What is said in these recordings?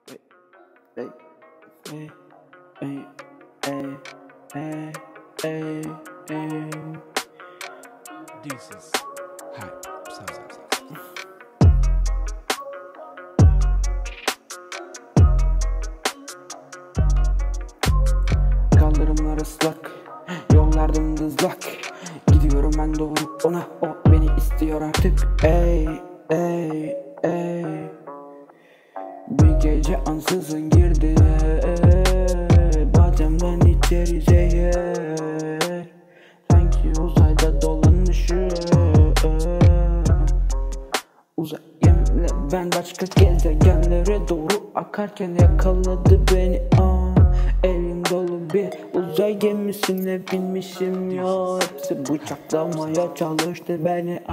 Hey, hey, hey, hey, hey, hey, hey. This is hype. Kaldırımlar ıslak, yollar dımdızlak. Gidiyorum ben doğru ona, o beni istiyor artık. Ey, ey, ey. Bir gece ansızın girdi bacamdan içeri zehir. Sanki uzayda dolanışıyor. Uzay gemle ben başka gezegenlere doğru akarken yakaladı beni. Elim dolu bir uzay gemisine binmişim ya. Hepsi bıçaklamaya çalıştı beni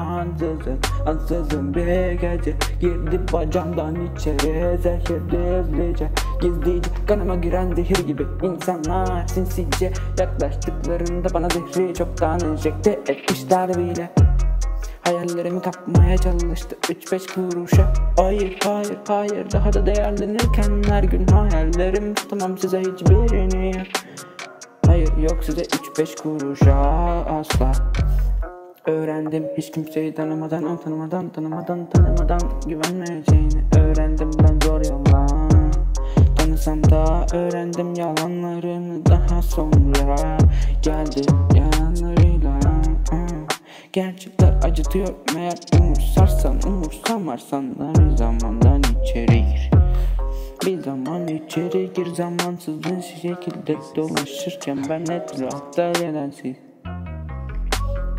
ansızın bir gece girdi bacamdan içeri zehirli hızlıca. Gizlice kanıma giren zehir gibi insanlar sinsice yaklaştıklarında bana zehri çoktan enjekte etmişler bile. Hayallerimi kapmaya çalıştı 3-5 kuruşa. Hayır hayır hayır, daha da değerlenirken her gün hayallerim tutamam size hiçbirini. Hayır yok size 3-5 kuruşa asla. Öğrendim hiç kimseyi tanımadan güvenmeyeceğini. Öğrendim ben zor yoldan. Tanısam da öğrendim yalanlarını daha sonra. Geldim yanlarıyla. Gerçekler acıtıyor meğer umursamazsan da bir zamandan içeri gir. Bir zaman içeri gir, zamansız bir şekilde dolaşırken ben etrafta nedensiz.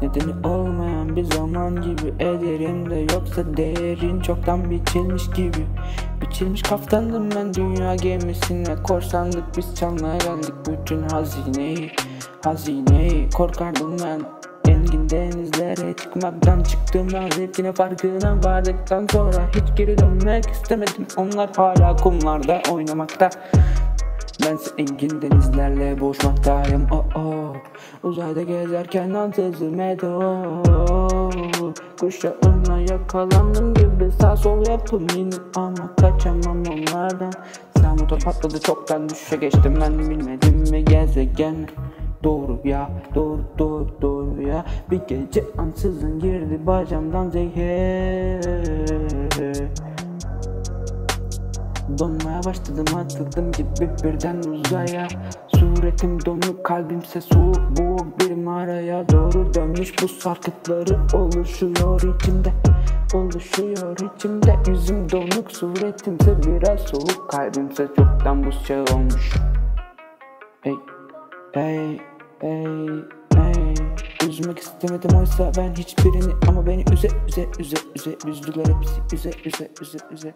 Nedeni olmayan bir zaman gibi ederim de yoksa değerin çoktan biçilmiş gibi. Biçilmiş kaftandım ben dünya gemisine, korsandık biz çalmaya geldik bütün hazineyi korkardım ben. Engin denizlere çıkmaktan çıktığımda zevkine farkına vardıktan sonra hiç geri dönmek istemedim. Onlar hala kumlarda oynamakta, bense engin denizlerle boğuşmaktayım. Uzayda gezerken ansızın kuşağına yakalandım gibi sağ sol yapım yine ama kaçamam onlardan. Sağ motor patladı çoktan düşüşe geçtim ben, bilmedim mi gezegen. Doğru ya, doğru ya. Bir gece ansızın girdi bacamdan zehir. Donmaya başladım, atıldım gibi birden uzaya. Suretim donuk, kalbimse soğuk, boğuk bir mağaraya doğru dönmüş. Bu sarkıtları oluşuyor içimde. Yüzüm donuk, suretimse biraz soğuk, kalbimse çoktan buz çağı olmuş. Ey, üzmek istemedim oysa ben hiçbirini, ama beni üzdüler hepsi üze.